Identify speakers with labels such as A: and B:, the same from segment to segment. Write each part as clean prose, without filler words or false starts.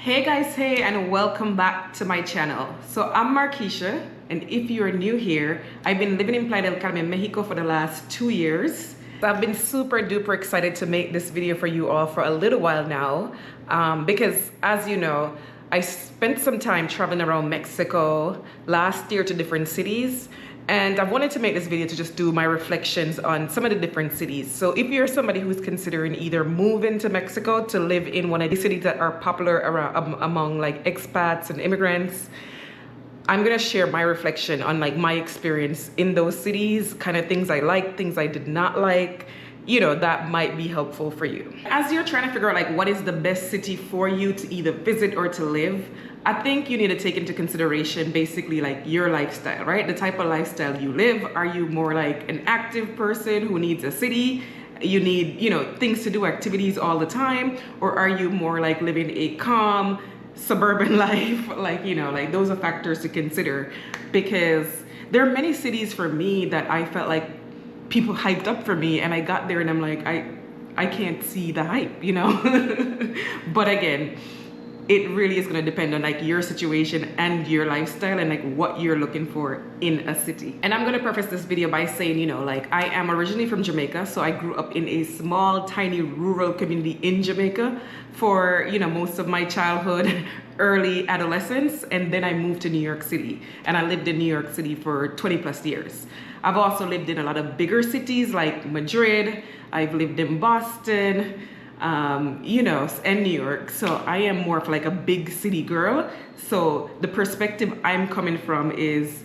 A: Hey guys, hey, and welcome back to my channel. So I'm Marquisha, and if you're new here, I've been living in Playa del Carmen, Mexico for the last 2 years. I've been super duper excited to make this video for you all for a little while now, because as you know, I spent some time traveling around Mexico last year to different cities. And I wanted to make this video to just do my reflections on some of the different cities. So if you're somebody who's considering either moving to Mexico to live in one of the cities that are popular around, among like expats and immigrants, I'm gonna share my reflection on like my experience in those cities, kind of things I liked, things I did not like, you know, that might be helpful for you. As you're trying to figure out like what is the best city for you to either visit or to live, I think you need to take into consideration basically like your lifestyle, right? The type of lifestyle you live. Are you more like an active person who needs a city? You need, you know, things to do, activities all the time? Or are you more like living a calm suburban life? Like, you know, like those are factors to consider, because there are many cities for me that I felt like people hyped up for me, and I got there and I'm like, I can't see the hype, you know? But again, it really is going to depend on like your situation and your lifestyle and like what you're looking for in a city. And I'm going to preface this video by saying, you know, like I am originally from Jamaica, so I grew up in a small, tiny rural community in Jamaica for, you know, most of my childhood, early adolescence, and then I moved to New York City, and I lived in New York City for 20 plus years. I've also lived in a lot of bigger cities like Madrid. I've lived in Boston, you know, and New York. So I am more of like a big city girl. So the perspective I'm coming from is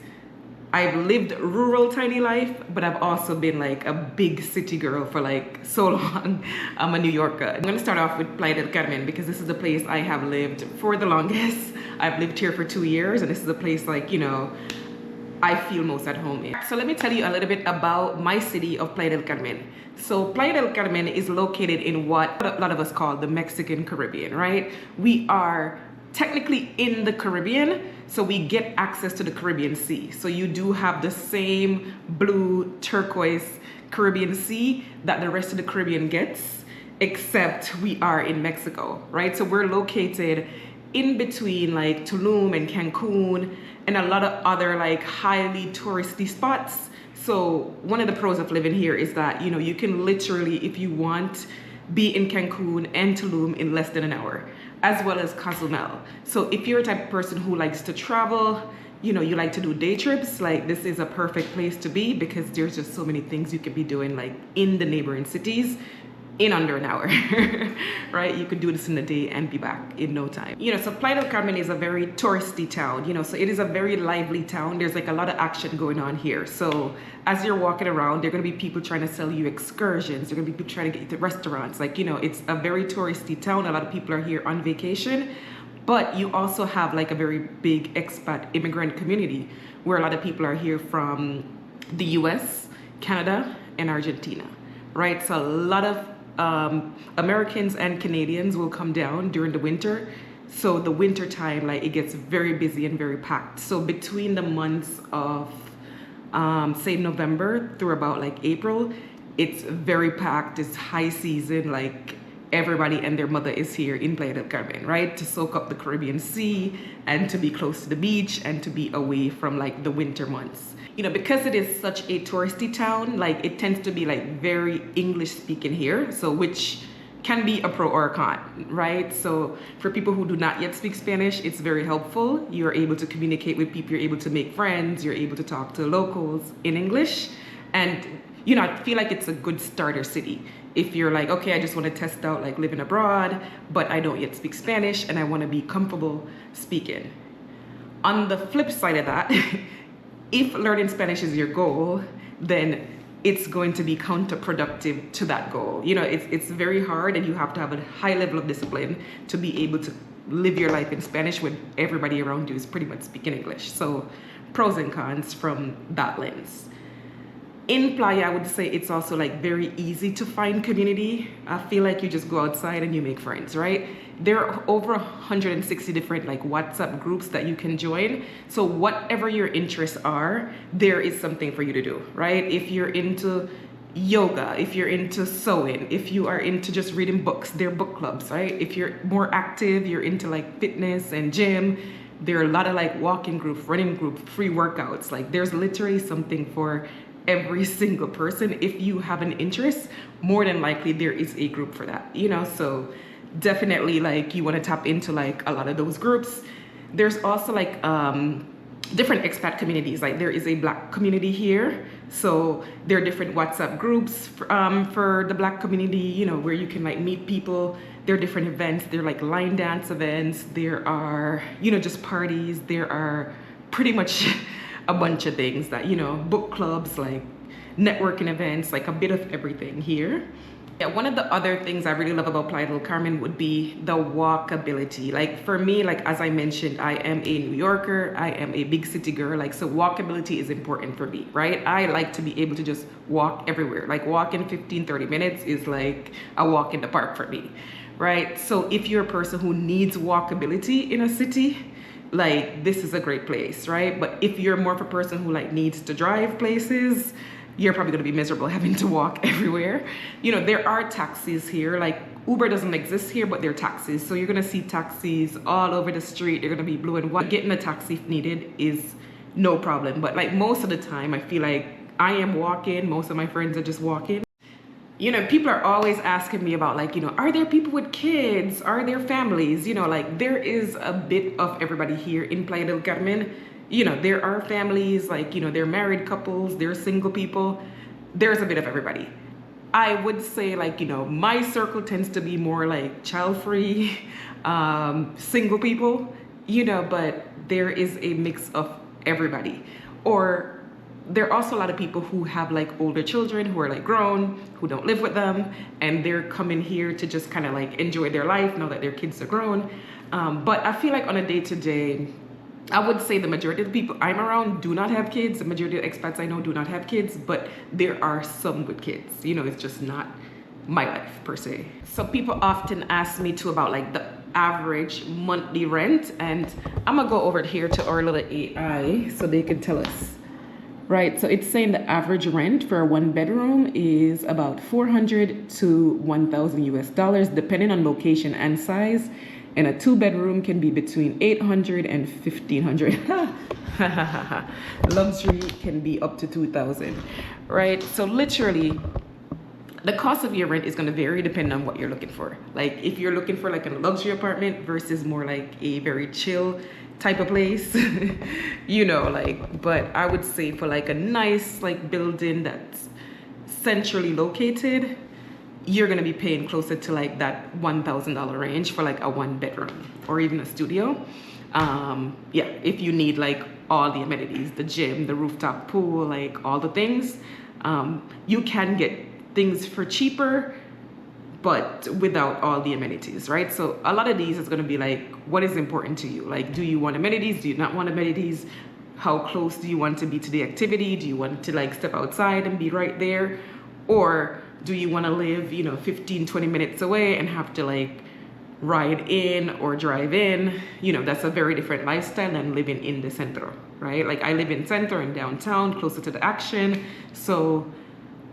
A: I've lived rural tiny life, but I've also been like a big city girl for like so long. I'm a New Yorker. I'm gonna start off with Playa del Carmen because this is the place I have lived for the longest. I've lived here for 2 years, and this is the place like, you know, I feel most at home in. So let me tell you a little bit about my city of Playa del Carmen. So Playa del Carmen is located in what a lot of us call the Mexican Caribbean, right? We are technically in the Caribbean, so we get access to the Caribbean Sea. So you do have the same blue turquoise Caribbean Sea that the rest of the Caribbean gets, except we are in Mexico, right? So we're located in between like Tulum and Cancun and a lot of other like highly touristy spots. So one of the pros of living here is that, you know, you can literally, if you want, be in Cancun and Tulum in less than an hour, as well as Cozumel. So if you're a type of person who likes to travel, you know, you like to do day trips, like this is a perfect place to be, because there's just so many things you could be doing like in the neighboring cities in under an hour, right? You could do this in a day and be back in no time. You know, so Playa del Carmen is a very touristy town, you know, so it is a very lively town. There's like a lot of action going on here. So as you're walking around, there are gonna be people trying to sell you excursions. There are gonna be people trying to get you to restaurants. Like, you know, it's a very touristy town. A lot of people are here on vacation, but you also have like a very big expat immigrant community where a lot of people are here from the US, Canada, and Argentina, right? So a lot of Americans and Canadians will come down during the winter. So the winter time, like it gets very busy and very packed. So between the months of say November through about like April, it's very packed. It's high season, like everybody and their mother is here in Playa del Carmen, right? To soak up the Caribbean Sea and to be close to the beach and to be away from like the winter months. You know, because it is such a touristy town, like it tends to be like very English speaking here. So which can be a pro or a con, right? So for people who do not yet speak Spanish, it's very helpful. You're able to communicate with people, you're able to make friends, you're able to talk to locals in English. And, you know, I feel like it's a good starter city. If you're like, okay, I just want to test out like living abroad, but I don't yet speak Spanish and I want to be comfortable speaking. On the flip side of that, if learning Spanish is your goal, then it's going to be counterproductive to that goal. You know, it's very hard, and you have to have a high level of discipline to be able to live your life in Spanish when everybody around you is pretty much speaking English. So pros and cons from that lens. In Playa, I would say it's also like very easy to find community. I feel like you just go outside and you make friends, right? There are over 160 different like WhatsApp groups that you can join. So whatever your interests are, there is something for you to do, right? If you're into yoga, if you're into sewing, if you are into just reading books, there are book clubs, right? If you're more active, you're into like fitness and gym, there are a lot of like walking group, running group, free workouts. Like there's literally something for every single person. If you have an interest, more than likely there is a group for that, you know? So definitely like you want to tap into like a lot of those groups. There's also like different expat communities. Like there is a Black community here, so there are different WhatsApp groups for the Black community, you know, where you can like meet people. There are different events. There are like line dance events. There are, you know, just parties. There are pretty much a bunch of things that, you know, book clubs, like networking events, like a bit of everything here. Yeah, one of the other things I really love about Playa del Carmen would be the walkability. Like for me, like as I mentioned, I am a New Yorker, I am a big city girl, like so walkability is important for me, right? I like to be able to just walk everywhere. Like walking 15-30 minutes is like a walk in the park for me, right? So if you're a person who needs walkability in a city, like this is a great place, right? But if you're more of a person who like needs to drive places, you're probably going to be miserable having to walk everywhere. You know, there are taxis here. Like Uber doesn't exist here, but there are taxis. So you're going to see taxis all over the street. They're going to be blue and white. Getting a taxi if needed is no problem. But like most of the time, I feel like I am walking. Most of my friends are just walking. You know, people are always asking me about like, you know, are there people with kids? Are there families? You know, like there is a bit of everybody here in Playa del Carmen. You know, there are families, like, you know, there are married couples, there are single people. There's a bit of everybody. I would say like, you know, my circle tends to be more like child-free, single people, you know, but there is a mix of everybody. Or there are also a lot of people who have like older children who are like grown, who don't live with them, and they're coming here to just kind of like enjoy their life now that their kids are grown. But I feel like on a day-to-day, I would say the majority of the people I'm around do not have kids. The majority of expats I know do not have kids, but there are some with kids. You know, it's just not my life per se. So people often ask me too about like the average monthly rent, and I'm gonna go over here to our little AI so they can tell us. Right, so it's saying the average rent for a one bedroom is about 400 to 1,000 US dollars, depending on location and size. And a two bedroom can be between 800 and 1,500. Luxury can be up to 2,000, right? So literally, the cost of your rent is going to vary depending on what you're looking for. Like if you're looking for like a luxury apartment versus more like a very chill type of place, you know, like, but I would say for like a nice like building that's centrally located, you're gonna be paying closer to like that $1,000 range for like a one bedroom or even a studio. Yeah, if you need like all the amenities, the gym, the rooftop pool, like all the things, you can get things for cheaper, but without all the amenities, right? So a lot of these is gonna be like, what is important to you? Like, do you want amenities? Do you not want amenities? How close do you want to be to the activity? Do you want to like step outside and be right there? Or do you want to live, you know, 15-20 minutes away and have to like ride in or drive in? You know, that's a very different lifestyle than living in the centro, right? Like I live in centro and downtown, closer to the action. So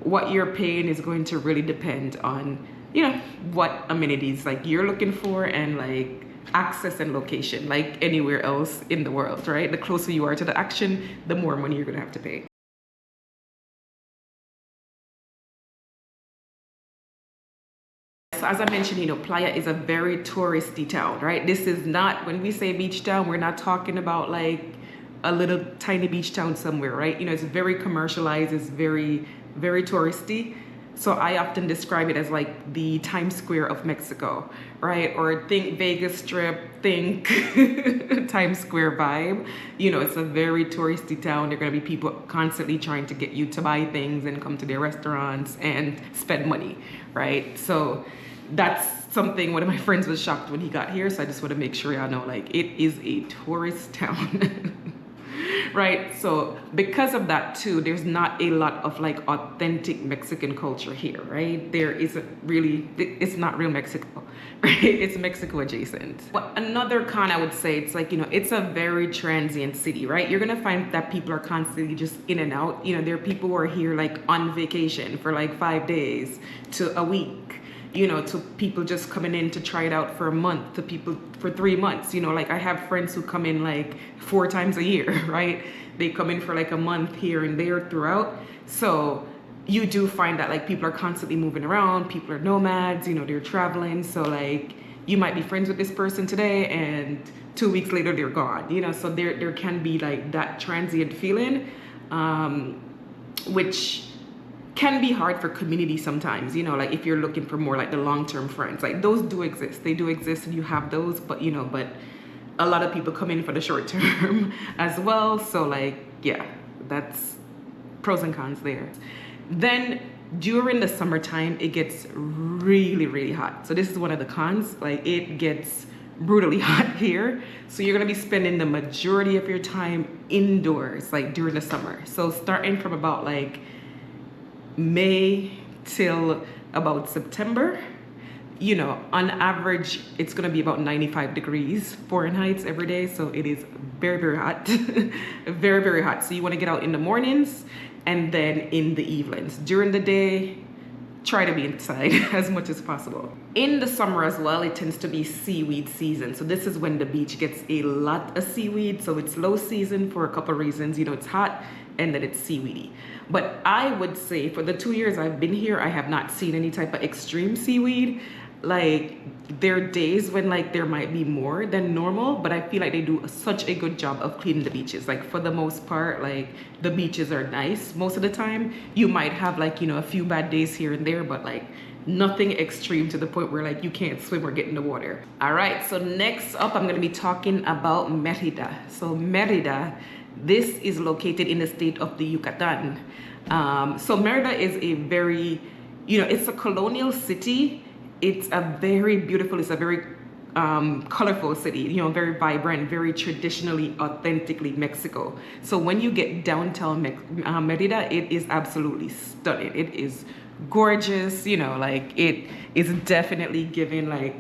A: what you're paying is going to really depend on, you know, what amenities like you're looking for and like access and location, like anywhere else in the world, right? The closer you are to the action, the more money you're going to have to pay. So as I mentioned, you know, Playa is a very touristy town, right? This is not, when we say beach town, we're not talking about like a little tiny beach town somewhere, right? You know, it's very commercialized, it's very, very touristy. So I often describe it as like the Times Square of Mexico, right? Or think Vegas Strip, think Times Square vibe. You know, it's a very touristy town. There are gonna be people constantly trying to get you to buy things and come to their restaurants and spend money, right? So that's something one of my friends was shocked when he got here. So I just want to make sure y'all know, like, it is a tourist town. right? So because of that too, there's not a lot of like authentic Mexican culture here, right? There isn't really, it's not real Mexico, right? It's Mexico adjacent. But another con, I would say, it's like, it's a very transient city, right? You're gonna find that people are constantly just in and out. There are people who are here like on vacation for like 5 days to a week. To people just coming in to try it out for a month, to people for 3 months. Like I have friends who come in like 4 times a year, right? They come in for like a month here and there throughout. So you do find that like people are constantly moving around, people are nomads, they're traveling. So like you might be friends with this person today and 2 weeks later they're gone, so there can be like that transient feeling, which can be hard for community sometimes, like if you're looking for more like the long-term friends, like those do exist, they do exist, and you have those, but but a lot of people come in for the short term as well. So like, yeah, that's pros and cons there. Then during the summertime, it gets really, really hot. So this is one of the cons, like it gets brutally hot here. So you're gonna be spending the majority of your time indoors, like during the summer. So starting from about like May till about September, on average, it's gonna be about 95 degrees Fahrenheit every day. So it is very, very hot, very, very hot. So you wanna get out in the mornings and then in the evenings. During the day, try to be inside as much as possible. In the summer as well, it tends to be seaweed season. So this is when the beach gets a lot of seaweed. So it's low season for a couple of reasons. It's hot and then it's seaweedy. But I would say for the 2 years I've been here, I have not seen any type of extreme seaweed. Like there are days when like there might be more than normal, but I feel like they do such a good job of cleaning the beaches. Like for the most part, like the beaches are nice most of the time. You might have like, a few bad days here and there, but like nothing extreme to the point where like you can't swim or get in the water. All right, so next up, I'm gonna be talking about Merida. So Merida, this is located in the state of the Yucatan. So Merida is a very, it's a colonial city. It's a very beautiful, it's a very colorful city, very vibrant, very traditionally, authentically Mexico. So when you get downtown Merida, it is absolutely stunning. It is gorgeous, like it is definitely giving like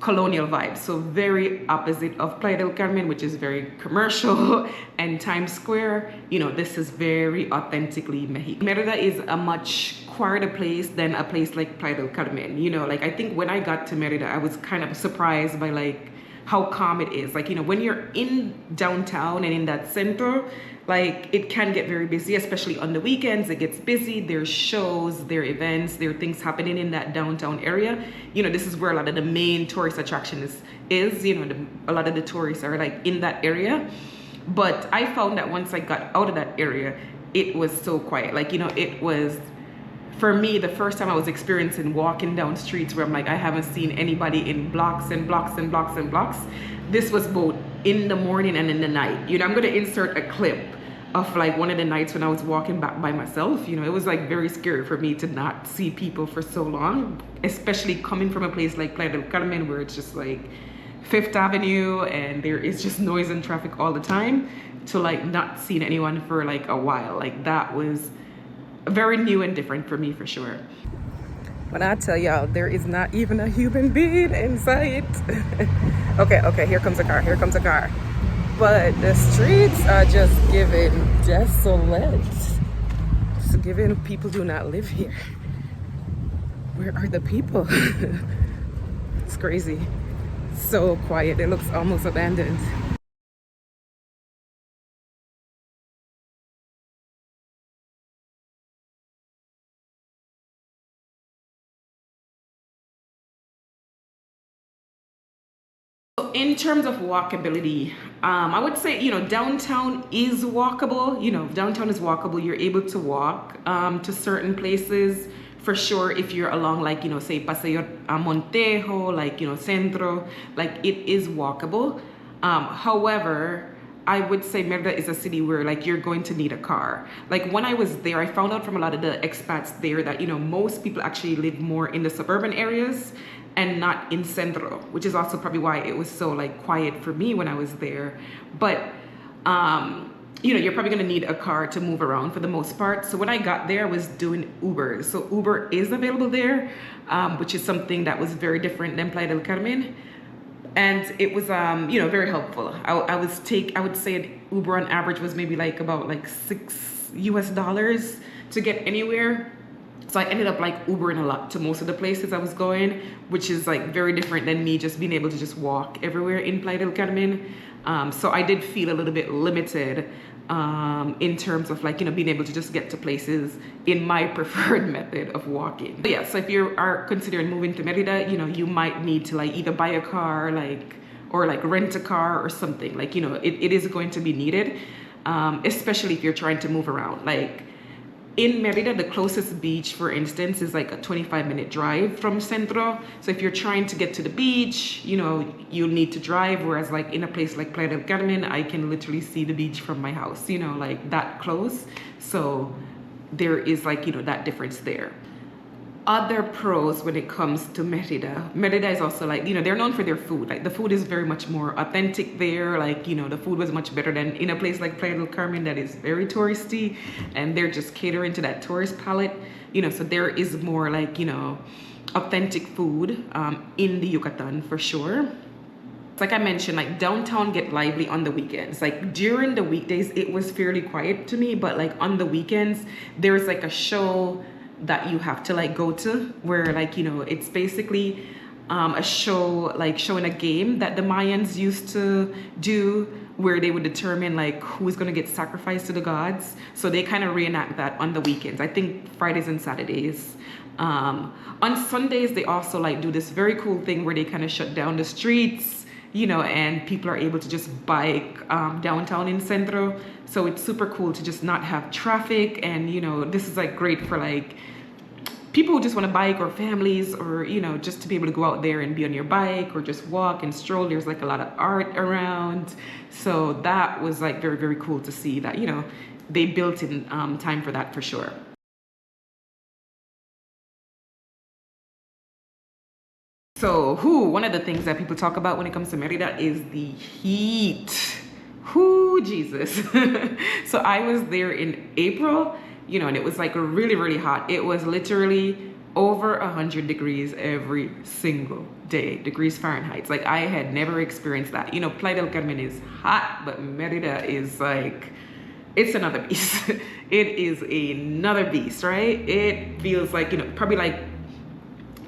A: colonial vibes. So very opposite of Playa del Carmen, which is very commercial, and Times Square, this is very authentically Mexico. Merida is a much quieter place than a place like Playa del Carmen. Like I think when I got to Merida, I was kind of surprised by like how calm it is. Like, when you're in downtown and in that center, like it can get very busy, especially on the weekends. It gets busy. There's shows, there are events, there are things happening in that downtown area. This is where a lot of the main tourist attraction is. A lot of the tourists are like in that area. But I found that once I got out of that area, it was so quiet. Like, it was, for me, the first time I was experiencing walking down streets where I'm like, I haven't seen anybody in blocks and blocks and blocks and blocks. This was both in the morning and in the night. I'm gonna insert a clip of like one of the nights when I was walking back by myself. It was like very scary for me to not see people for so long, especially coming from a place like Playa del Carmen where it's just like Fifth Avenue and there is just noise and traffic all the time, to like not seeing anyone for like a while. Like that was very new and different for me for sure. When I tell y'all, there is not even a human being in sight. Okay, here comes a car. But the streets are just giving desolate. It's giving people do not live here. Where are the people? It's crazy. So quiet, it looks almost abandoned. In terms of walkability, I would say, downtown is walkable. Downtown is walkable. You're able to walk to certain places for sure. If you're along, like, say Paseo a Montejo, like, Centro, like it is walkable. However, I would say Merida is a city where like you're going to need a car. Like when I was there, I found out from a lot of the expats there that, most people actually live more in the suburban areas and not in Centro, which is also probably why it was so like quiet for me when I was there. But you know, you're probably gonna need a car to move around for the most part. So when I got there, I was doing Uber. So Uber is available there, which is something that was very different than Playa del Carmen. And it was, you know, very helpful. I would say an Uber on average was maybe like about like $6 to get anywhere. So I ended up like Ubering a lot to most of the places I was going, which is like very different than me just being able to just walk everywhere in Playa del Carmen. So I did feel a little bit limited in terms of like, you know, being able to just get to places in my preferred method of walking. But yeah, so if you are considering moving to Merida, you know, you might need to like either buy a car, like, or like rent a car or something. Like, you know, it is going to be needed, especially if you're trying to move around. Like, in Merida, the closest beach, for instance, is like a 25-minute drive from Centro. So if you're trying to get to the beach, you know, you'll need to drive. Whereas like in a place like Playa del Carmen, I can literally see the beach from my house, you know, like that close. So there is like, you know, that difference there. Other pros when it comes to Merida. Merida is also like, you know, they're known for their food. Like the food is very much more authentic there. Like, you know, the food was much better than in a place like Playa del Carmen that is very touristy, and they're just catering to that tourist palate. You know, so there is more like, you know, authentic food in the Yucatan for sure. Like I mentioned, like downtown get lively on the weekends. Like during the weekdays, it was fairly quiet to me, but like on the weekends, there's like a show that you have to like go to where like, you know, it's basically a show like showing a game that the Mayans used to do where they would determine like who's going to get sacrificed to the gods. So they kind of reenact that on the weekends. I think Fridays and Saturdays. On Sundays, they also like do this very cool thing where they kind of shut down the streets, you know, and people are able to just bike downtown in Centro. So it's super cool to just not have traffic. And, you know, this is like great for like people who just want to bike, or families, or, you know, just to be able to go out there and be on your bike or just walk and stroll. There's like a lot of art around. So that was like very, very cool to see that, you know, they built in time for that for sure. So one of the things that people talk about when it comes to Merida is the heat. Jesus. So I was there in April, you know, and it was like really, really hot. It was literally over 100 degrees every single day, degrees Fahrenheit. Like I had never experienced that. You know, Playa del Carmen is hot, but Merida is like, it's another beast. It is another beast, right? It feels like, you know, probably like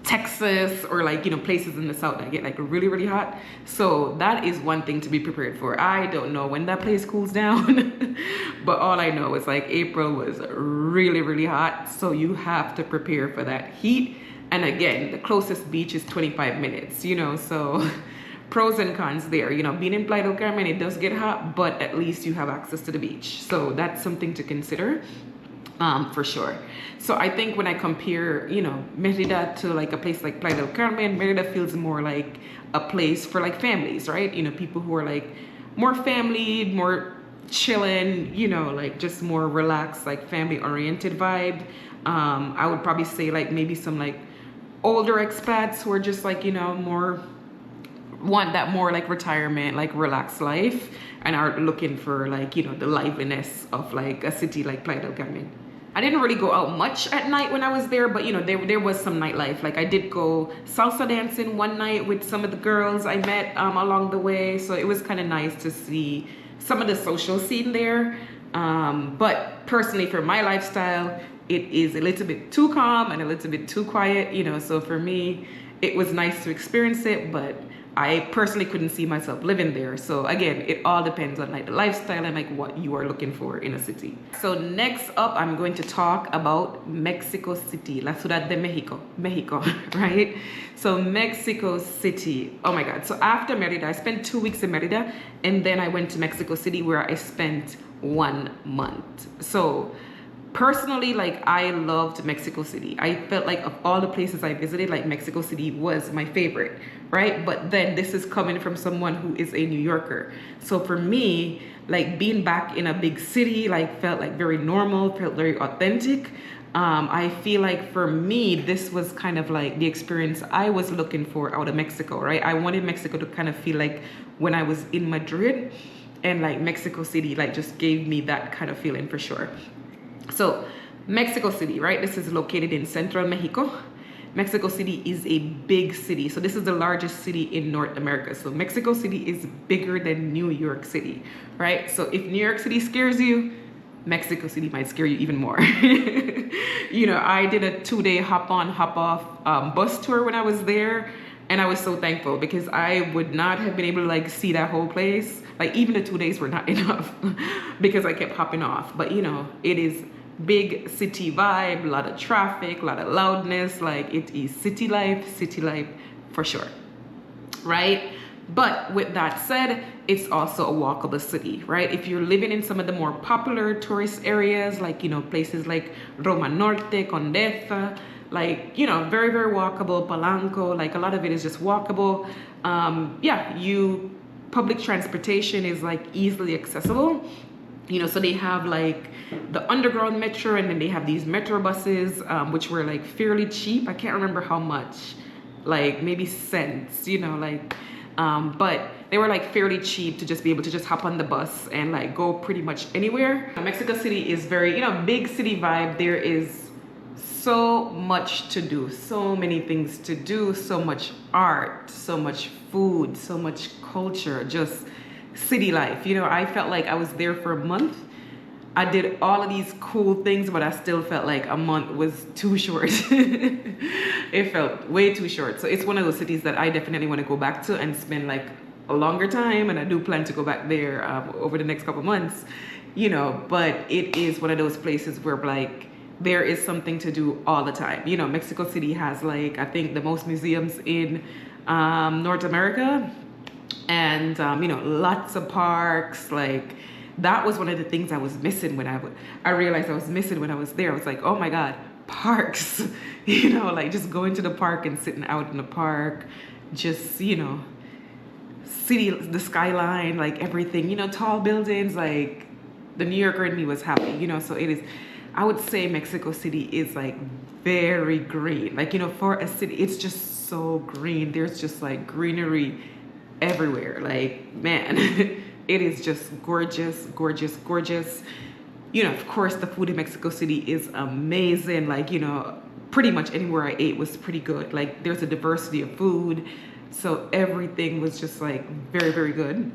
A: Texas or like, you know, places in the south that get like really, really hot. So that is one thing to be prepared for. I don't know when that place cools down, but all I know is like April was really, really hot. So you have to prepare for that heat. And again, the closest beach is 25 minutes, you know, so pros and cons there. You know, being in Playa del Carmen, it does get hot, but at least you have access to the beach. So that's something to consider. For sure. So I think when I compare, you know, Merida to like a place like Playa del Carmen, Merida feels more like a place for like families, right? You know, people who are like more family, more chilling, you know, like just more relaxed, like family oriented vibe. I would probably say like maybe some like older expats who are just like, you know, more want that more like retirement, like relaxed life, and are looking for like, you know, the liveliness of like a city like Playa del Carmen. I didn't really go out much at night when I was there, but you know, there was some nightlife. Like I did go salsa dancing one night with some of the girls I met along the way. So it was kind of nice to see some of the social scene there. But personally for my lifestyle, it is a little bit too calm and a little bit too quiet, you know, so for me, it was nice to experience it, but I personally couldn't see myself living there. So again, it all depends on like the lifestyle and like what you are looking for in a city. So next up, I'm going to talk about Mexico City, La Ciudad de Mexico, right? So Mexico City, oh my God. So after Merida, I spent 2 weeks in Merida, and then I went to Mexico City where I spent 1 month. So personally, like I loved Mexico City. I felt like of all the places I visited, like Mexico City was my favorite, right? But then this is coming from someone who is a New Yorker. So for me, like being back in a big city, like felt like very normal, felt very authentic. I feel like for me, this was kind of like the experience I was looking for out of Mexico, right? I wanted Mexico to kind of feel like when I was in Madrid. and like Mexico City like just gave me that kind of feeling for sure. So Mexico City, right? This is located in central Mexico. Mexico City is a big city. So this is the largest city in North America. So Mexico City is bigger than New York City, right? So if New York City scares you, Mexico City might scare you even more. You know, I did a 2-day hop on, hop off bus tour when I was there. And I was so thankful because I would not have been able to like see that whole place. Like even the 2 days were not enough because I kept hopping off. But you know, it is big city vibe, a lot of traffic, a lot of loudness. Like it is city life for sure, right? But with that said, it's also a walkable city, right? If you're living in some of the more popular tourist areas, like, you know, places like Roma Norte, Condesa, like, you know, very, very walkable, Polanco, like a lot of it is just walkable. Yeah, public transportation is like easily accessible. You know, so they have like the underground metro, and then they have these metro buses, which were like fairly cheap. I can't remember how much, like maybe cents, you know, like, but they were like fairly cheap to just be able to just hop on the bus and like go pretty much anywhere. Mexico City is very, you know, big city vibe. There is so much to do, so many things to do, so much art, so much food, so much culture, just city life. You know, I felt like I was there for a month. I did all of these cool things, but I still felt like a month was too short. It felt way too short. So it's one of those cities that I definitely want to go back to and spend like a longer time. And I do plan to go back there over the next couple months, you know, but it is one of those places where like there is something to do all the time. You know, Mexico City has like, I think the most museums in North America. And, you know, lots of parks. Like that was one of the things I was missing when I realized I was missing when I was there. I was like, oh my God, parks, you know, like just going to the park and sitting out in the park, just, you know, city, the skyline, like everything, you know, tall buildings, like the New Yorker in me was happy, you know. So it is, I would say Mexico City is like very green. Like, you know, for a city, it's just so green. There's just like greenery everywhere. Like, man, it is just gorgeous, gorgeous, gorgeous. You know, of course, the food in Mexico City is amazing. Like, you know, pretty much anywhere I ate was pretty good. Like, there's a diversity of food. So everything was just like very, very good.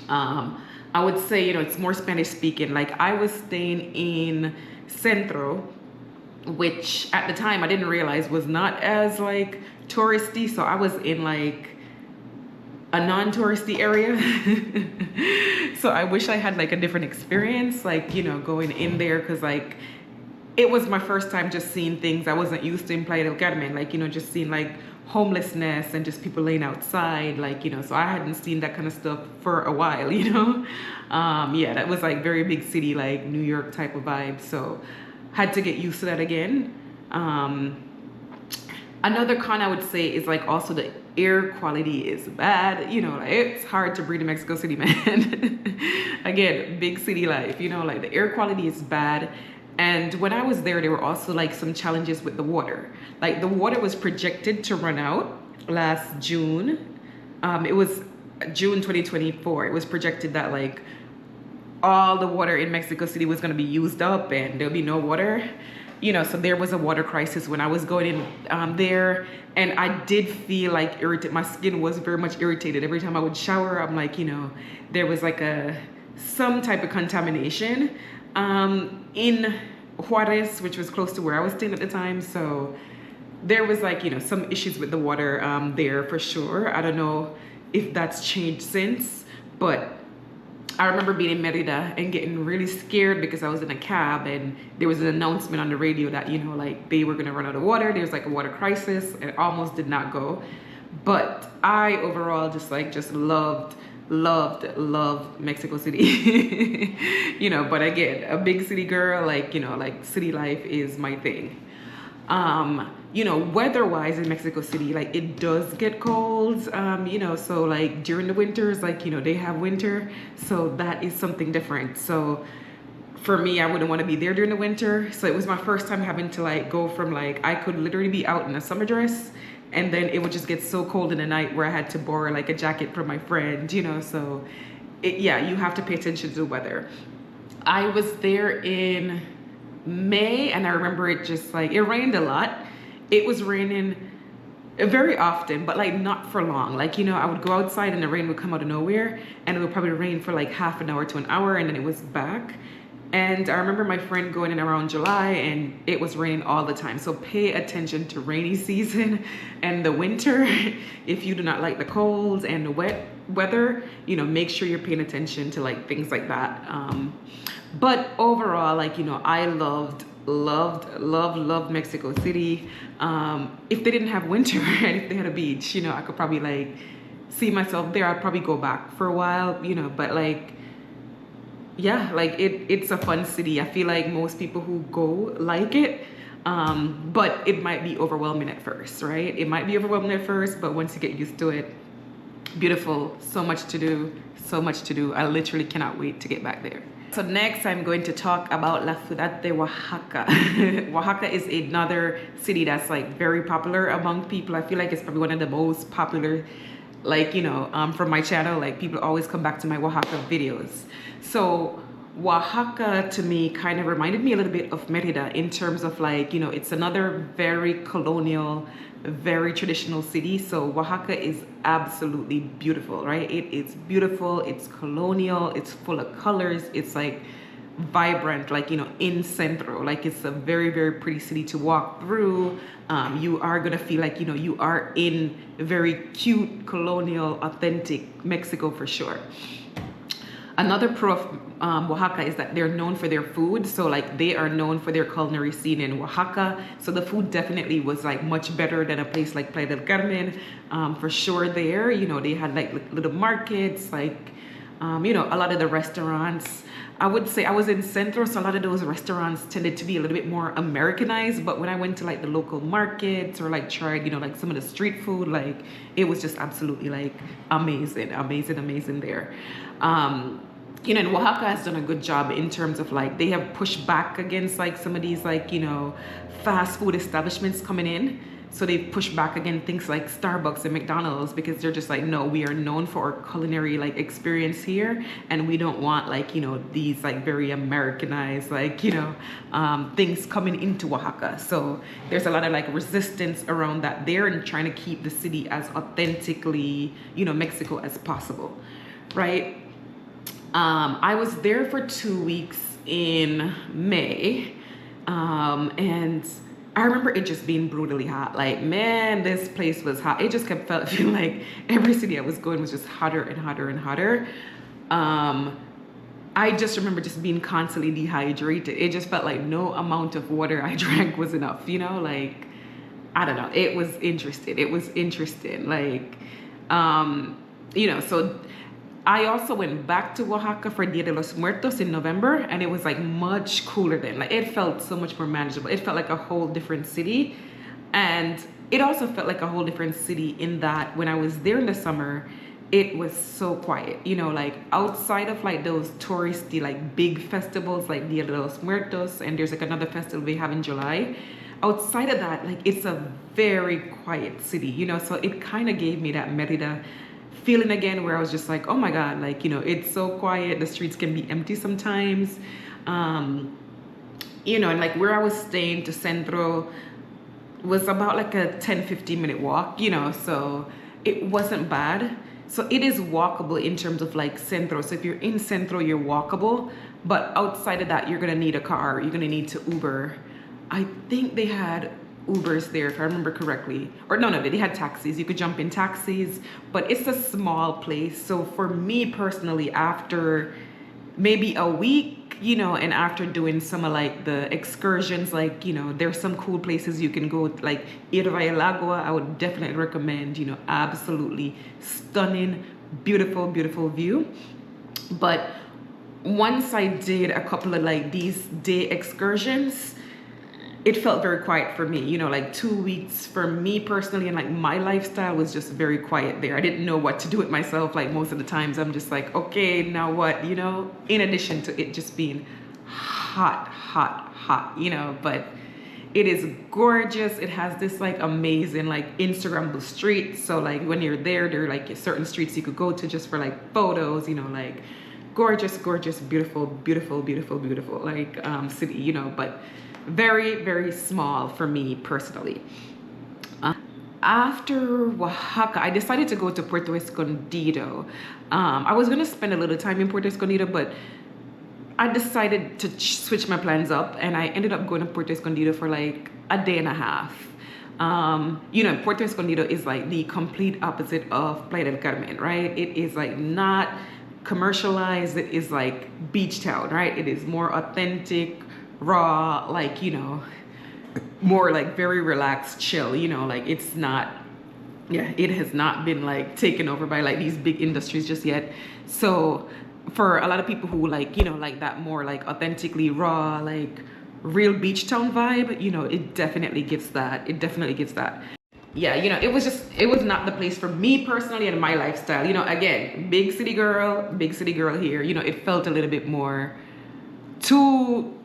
A: I would say, you know, it's more Spanish speaking. Like I was staying in Centro, which at the time I didn't realize was not as like touristy. So I was in like a non-touristy area. So I wish I had like a different experience, like, you know, going in there, because like it was my first time just seeing things I wasn't used to in Playa del Carmen, like, you know, just seeing like homelessness and just people laying outside, like, you know, so I hadn't seen that kind of stuff for a while, you know. Yeah, that was like very big city, like New York type of vibe, so had to get used to that again. Another con I would say is like also the air quality is bad. You know, like it's hard to breathe in Mexico City, man. Again, big city life, you know, like the air quality is bad. And when I was there were also like some challenges with the water. Like the water was projected to run out last June. It was June 2024. It was projected that like all the water in Mexico City was going to be used up and there'll be no water. You know, so there was a water crisis when I was going in there, and I did feel like irritated. My skin was very much irritated. Every time I would shower, I'm like, you know, there was like some type of contamination in Juarez, which was close to where I was staying at the time. So there was like, you know, some issues with the water there for sure. I don't know if that's changed since, but I remember being in Merida and getting really scared because I was in a cab and there was an announcement on the radio that, you know, like they were gonna run out of water. There's like a water crisis, and it almost did not go. But I overall just loved Mexico City. You know, but again, a big city girl, like, you know, like city life is my thing. You know, weather-wise in Mexico City, like it does get cold, you know, so like during the winters, like, you know, they have winter, so that is something different. So for me, I wouldn't want to be there during the winter. So it was my first time having to like go from like, I could literally be out in a summer dress, and then it would just get so cold in the night where I had to borrow like a jacket from my friend, you know. So yeah, you have to pay attention to the weather. I was there in May, and I remember it just like, it rained a lot. It was raining very often, but like not for long. Like, you know, I would go outside and the rain would come out of nowhere, and it would probably rain for like half an hour to an hour, and then it was back. And I remember my friend going in around July and it was raining all the time. So pay attention to rainy season and the winter. If you do not like the cold and the wet weather, you know, make sure you're paying attention to like things like that. But overall, like, you know, I loved Mexico City. If they didn't have winter and if they had a beach, you know, I could probably like see myself there. I'd probably go back for a while, you know, but like, yeah, like it's a fun city. I feel like most people who go like it, but it might be overwhelming at first, right? It might be overwhelming at first, but once you get used to it, beautiful, so much to do, so much to do. I literally cannot wait to get back there. So next I'm going to talk about La Ciudad de Oaxaca. Oaxaca is another city that's like very popular among people. I feel like it's probably one of the most popular, like, you know, from my channel. Like, people always come back to my Oaxaca videos. So Oaxaca to me kind of reminded me a little bit of Merida in terms of like, you know, it's another very colonial, very traditional city. So Oaxaca is absolutely beautiful, right? It is beautiful, it's colonial, it's full of colors, it's like vibrant, like, you know, in Centro. Like, it's a very, very pretty city to walk through. You are gonna feel like, you know, you are in a very cute, colonial, authentic Mexico for sure. Another pro of Oaxaca is that they're known for their food. So like, they are known for their culinary scene in Oaxaca. So the food definitely was like much better than a place like Playa del Carmen. For sure there, you know, they had like little markets, like, you know, a lot of the restaurants. I would say I was in Centro, so a lot of those restaurants tended to be a little bit more Americanized. But when I went to like the local markets or like tried, you know, like some of the street food, like it was just absolutely like amazing, amazing, amazing there. You know, and Oaxaca has done a good job in terms of like, they have pushed back against like some of these like, you know, fast food establishments coming in. So they've pushed back against things like Starbucks and McDonald's, because they're just like, no, we are known for our culinary like experience here, and we don't want like, you know, these like very Americanized like, you know, things coming into Oaxaca. So there's a lot of like resistance around that there, and trying to keep the city as authentically, you know, Mexico as possible, right? I was there for 2 weeks in May, and I remember it just being brutally hot. Like, man, this place was hot. It just kept feeling like every city I was going was just hotter and hotter and hotter. I just remember just being constantly dehydrated. It just felt like no amount of water I drank was enough, you know, like, I don't know. It was interesting. It was interesting. Like, you know, so I also went back to Oaxaca for Dia de los Muertos in November, and it was like much cooler then. Like, it felt so much more manageable. It felt like a whole different city. And it also felt like a whole different city in that when I was there in the summer, it was so quiet, you know, like outside of like those touristy, like big festivals like Dia de los Muertos, and there's like another festival we have in July. Outside of that, like, it's a very quiet city, you know, so it kind of gave me that Merida feeling again, where I was just like, oh my God, like, you know, it's so quiet. The streets can be empty sometimes. You know, and like where I was staying to Centro was about like a 10-15 minute walk, you know, so it wasn't bad. So it is walkable in terms of like Centro. So if you're in Centro, you're walkable, but outside of that, you're gonna need a car. You're gonna need to Uber. I think they had Ubers there, if I remember correctly. Or no, they had taxis. You could jump in taxis, but it's a small place. So for me personally, after maybe a week, you know, and after doing some of like the excursions, like, you know, there's some cool places you can go, like Irva el Agua. I would definitely recommend, you know, absolutely stunning, beautiful, beautiful view. But once I did a couple of like these day excursions, it felt very quiet for me, you know, like 2 weeks for me personally, and like my lifestyle was just very quiet there. I didn't know what to do with myself. Like most of the times I'm just like, okay, now what, you know, in addition to it just being hot, you know, but It is gorgeous. It has this like amazing like Instagrammable street. So like when you're there are like certain streets you could go to just for like photos, you know, like gorgeous, gorgeous, beautiful, beautiful, beautiful, beautiful like city, you know, but very, very small for me personally. After Oaxaca, I decided to go to Puerto Escondido. I was gonna spend a little time in Puerto Escondido, but I decided to switch my plans up, and I ended up going to Puerto Escondido for like a day and a half. You know, Puerto Escondido is like the complete opposite of Playa del Carmen, right? It is like not commercialized. It is like beach town, right? It is more authentic, raw, like, you know, more like very relaxed, chill, you know, like it's not, yeah, it has not been like taken over by like these big industries just yet. So for a lot of people who like, you know, like that more like authentically raw, like real beach town vibe, you know, it definitely gives that. It definitely gives that. Yeah, you know, it was not the place for me personally and my lifestyle. You know, again, big city girl here. You know, it felt a little bit more too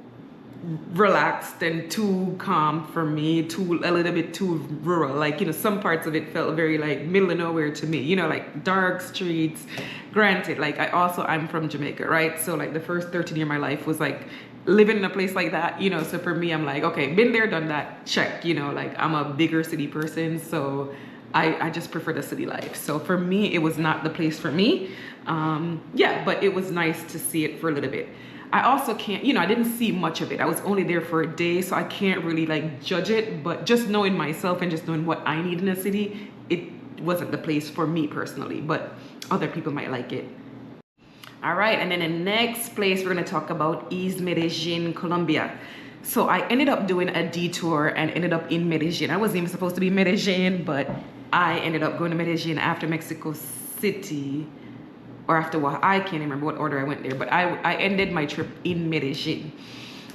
A: relaxed and too calm for me, a little bit too rural. Like, you know, some parts of it felt very like middle of nowhere to me, you know, like dark streets. Granted, like I'm from Jamaica, right? So like the first 13 years of my life was like living in a place like that, you know. So for me, I'm like, okay, been there, done that, check, you know, like I'm a bigger city person, so I just prefer the city life. So for me, it was not the place for me. Yeah, but it was nice to see it for a little bit. I also can't, you know, I didn't see much of it. I was only there for a day, so I can't really like judge it, but just knowing myself and just knowing what I need in a city, it wasn't the place for me personally, but other people might like it. All right, and then the next place we're gonna talk about is Medellin, Colombia. So I ended up doing a detour and ended up in Medellin. I wasn't even supposed to be in Medellin, but I ended up going to Medellin after Mexico City, or after what, I can't remember what order I went there, but I ended my trip in Medellin,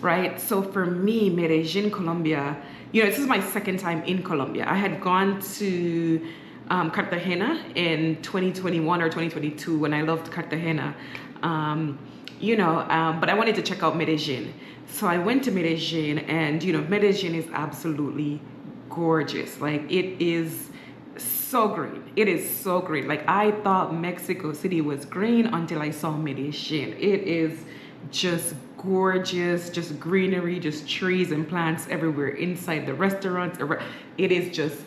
A: right? So for me, Medellin, Colombia, you know, this is my second time in Colombia. I had gone to Cartagena in 2021 or 2022 when I loved Cartagena, you know, but I wanted to check out Medellin. So I went to Medellin, and, you know, Medellin is absolutely gorgeous. Like, it is so green. It is so green. Like, I thought Mexico City was green until I saw Medellin. It is just gorgeous, just greenery, just trees and plants everywhere inside the restaurants. It is just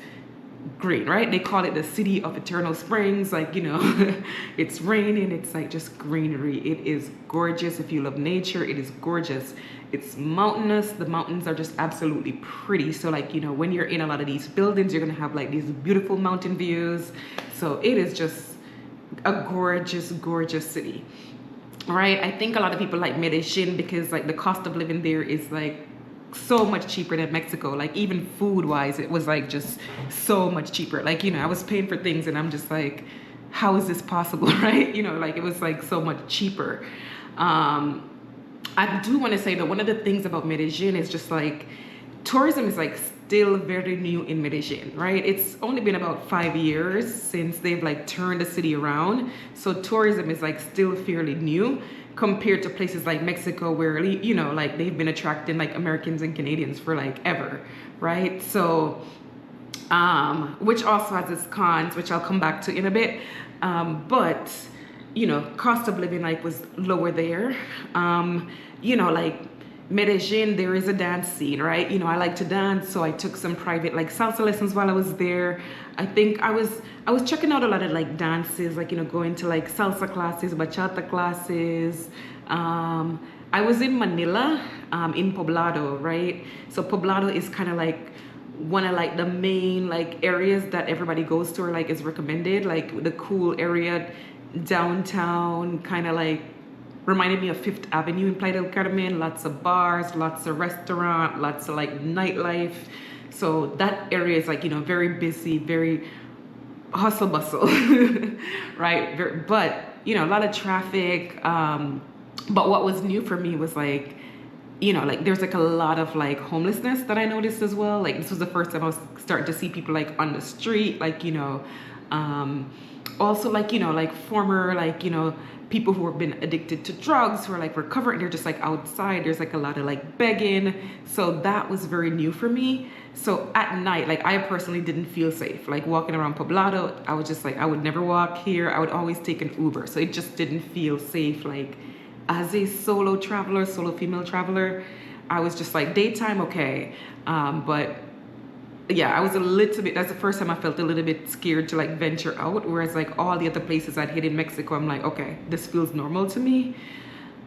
A: green, right? They call it the city of eternal springs. Like, you know, it's raining, it's like just greenery. It is gorgeous. If you love nature, it is gorgeous. It's mountainous. The mountains are just absolutely pretty. So like, you know, when you're in a lot of these buildings, you're gonna have like these beautiful mountain views. So it is just a gorgeous, gorgeous city, right? I think a lot of people like Medellin because like the cost of living there is like so much cheaper than Mexico. Like, even food wise, it was like just so much cheaper. Like, you know, I was paying for things and I'm just like, how is this possible? Right? You know, like it was like so much cheaper. I do want to say that one of the things about Medellin is just like tourism is like still very new in Medellin, right? It's only been about 5 years since they've like turned the city around. So tourism is like still fairly new compared to places like Mexico, where, you know, like they've been attracting like Americans and Canadians for like ever, right? So which also has its cons, which I'll come back to in a bit, but you know, cost of living like was lower there. You know, like Medellin, there is a dance scene, right? You know, I like to dance, so I took some private like salsa lessons while I was there. I think I was checking out a lot of like dances, like, you know, going to like salsa classes, bachata classes. I was in Manila, in Poblado, right? So Poblado is kind of like one of like the main like areas that everybody goes to, or like is recommended, like the cool area downtown, kind of like reminded me of Fifth Avenue in Playa del Carmen. Lots of bars, lots of restaurant, lots of like nightlife. So that area is like, you know, very busy, very hustle bustle, right? But, you know, a lot of traffic. But what was new for me was like, you know, like there's like a lot of like homelessness that I noticed as well. Like, this was the first time I was starting to see people like on the street, like, you know, also like, you know, like former, like, you know, people who have been addicted to drugs who are like recovering, they're just like outside, there's like a lot of like begging. So that was very new for me. So at night, like I personally didn't feel safe, like walking around Poblado. I was just like, I would never walk here. I would always take an Uber. So it just didn't feel safe. Like as a solo traveler, solo female traveler, I was just like daytime, okay. But yeah, I was a little bit, that's the first time I felt a little bit scared to like venture out, whereas like all the other places I'd hit in Mexico, I'm like, okay, this feels normal to me.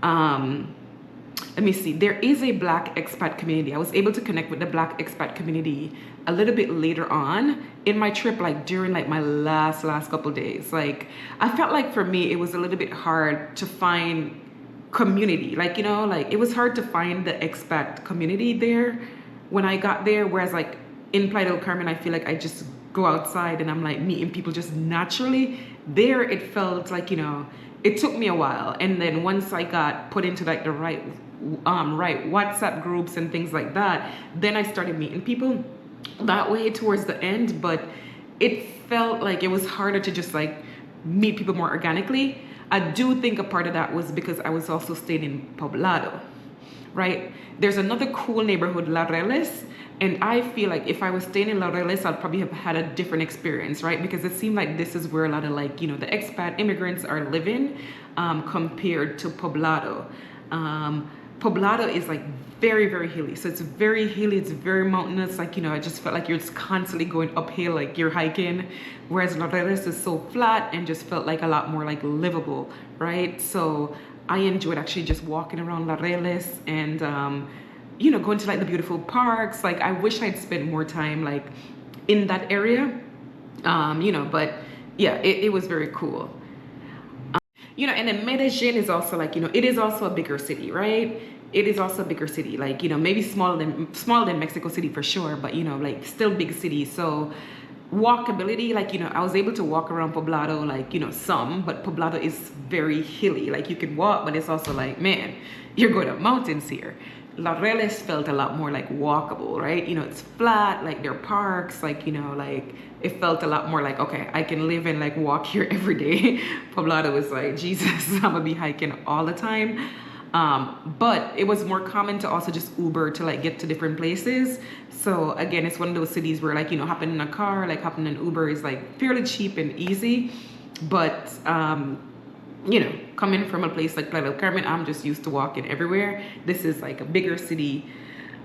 A: Let me see, there is a Black expat community. I was able to connect with the Black expat community a little bit later on in my trip, like during like my last couple days. Like I felt like for me, it was a little bit hard to find community. Like, you know, like it was hard to find the expat community there when I got there, whereas like in Playa del Carmen, I feel like I just go outside and I'm like meeting people just naturally. There, it felt like, you know, it took me a while. And then once I got put into like the right WhatsApp groups and things like that, then I started meeting people that way towards the end. But it felt like it was harder to just like meet people more organically. I do think a part of that was because I was also staying in Poblado, right? There's another cool neighborhood, La Reles, and I feel like if I was staying in La Reles, I'd probably have had a different experience, right? Because it seemed like this is where a lot of like, you know, the expat immigrants are living compared to Poblado. Poblado is like very, very hilly. So it's very hilly, it's very mountainous. Like, you know, I just felt like you're just constantly going uphill, like you're hiking. Whereas La Reles is so flat and just felt like a lot more like livable, right? So I enjoyed actually just walking around La Reles and, you know, going to like the beautiful parks. Like I wish I'd spent more time like in that area, you know, but yeah, it was very cool. You know, and then Medellin is also like, you know, it is also a bigger city, right? It is also a bigger city, like, you know, maybe smaller than Mexico City for sure, but, you know, like still big city. So walkability, like, you know, I was able to walk around Poblado, like, you know, some, but Poblado is very hilly. Like you can walk, but it's also like, man, you're going up mountains here. La Reles felt a lot more like walkable, right? You know, it's flat, like there are parks, like, you know, like it felt a lot more like, okay, I can live and like walk here every day. Poblado was like, Jesus, I'm gonna be hiking all the time. But it was more common to also just Uber to like get to different places. So again, it's one of those cities where like, you know, hopping in a car, like hopping in Uber is like fairly cheap and easy. But, you know, coming from a place like Playa del Carmen, I'm just used to walking everywhere. This is like a bigger city,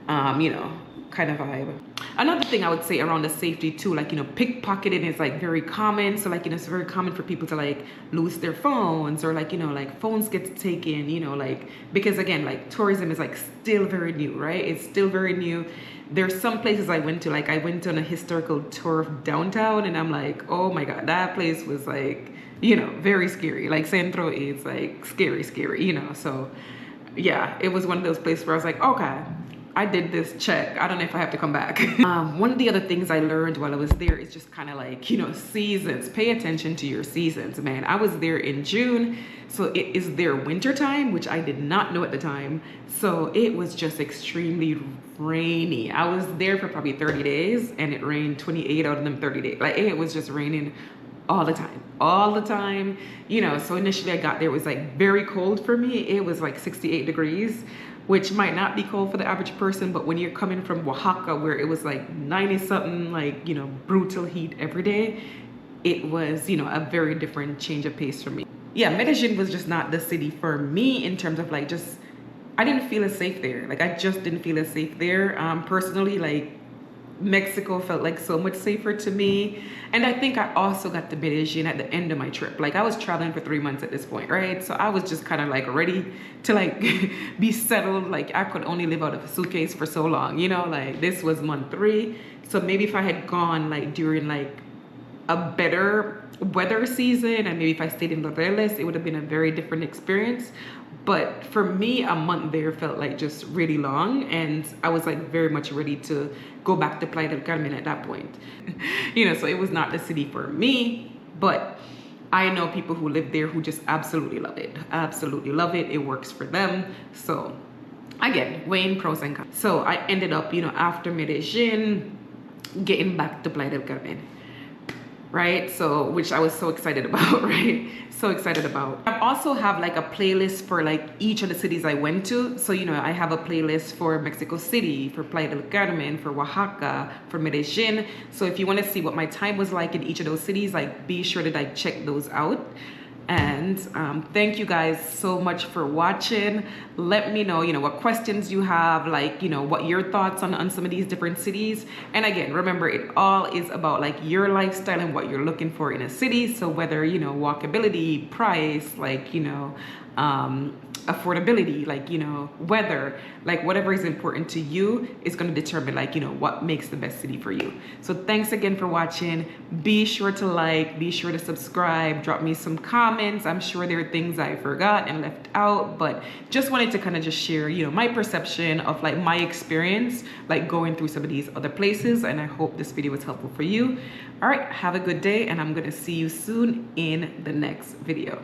A: you know, kind of vibe. Another thing I would say around the safety too, like, you know, pickpocketing is like very common. So like, you know, it's very common for people to like lose their phones or like, you know, like phones get taken, you know, like, because again, like tourism is like still very new, right? It's still very new. There's some places I went to, like I went on a historical tour of downtown and I'm like, oh my God, that place was like, you know, very scary. Like Centro is like scary, you know? So yeah, it was one of those places where I was like, okay, I did this, check. I don't know if I have to come back. One of the other things I learned while I was there is just kind of like, you know, seasons. Pay attention to your seasons, man. I was there in June, so it is their winter time, which I did not know at the time. So it was just extremely rainy. I was there for probably 30 days and it rained 28 out of them 30 days. Like it was just raining all the time, you know. So initially I got there, it was like very cold for me. It was like 68 degrees, which might not be cold for the average person, but when you're coming from Oaxaca where it was like 90 something, like, you know, brutal heat every day, it was, you know, a very different change of pace for me. Yeah, Medellin was just not the city for me in terms of like just, I didn't feel as safe there. Like I just didn't feel as safe there. Personally, like Mexico felt like so much safer to me. And I think I also got to Medellin at the end of my trip. Like I was traveling for 3 months at this point, right? So I was just kind of like ready to like be settled. Like I could only live out of a suitcase for so long, you know, like this was month 3. So maybe if I had gone like during like a better weather season and maybe if I stayed in Laureles, it would have been a very different experience. But for me, a month there felt like just really long, and I was like very much ready to go back to Playa del Carmen at that point. You know, so it was not the city for me, but I know people who live there who just absolutely love it. Absolutely love it. It works for them. So again, weighing pros and cons. So I ended up, you know, after Medellin, getting back to Playa del Carmen. right? So, which I was so excited about, right? So excited about. I also have like a playlist for like each of the cities I went to. So, you know, I have a playlist for Mexico City, for Playa del Carmen, for Oaxaca, for Medellin. So if you want to see what my time was like in each of those cities, like be sure to like check those out. And thank you guys so much for watching. Let me know, you know, what questions you have, like, you know, what your thoughts on some of these different cities. And again, remember, it all is about like your lifestyle and what you're looking for in a city. So whether, you know, walkability, price, like, you know, affordability, like, you know, weather, like whatever is important to you is going to determine, like, you know, what makes the best city for you. So thanks again for watching. Be sure to like, be sure to subscribe, drop me some comments. I'm sure there are things I forgot and left out, but just wanted to kind of just share, you know, my perception of like my experience, like going through some of these other places. And I hope this video was helpful for you. All right, have a good day, and I'm going to see you soon in the next video.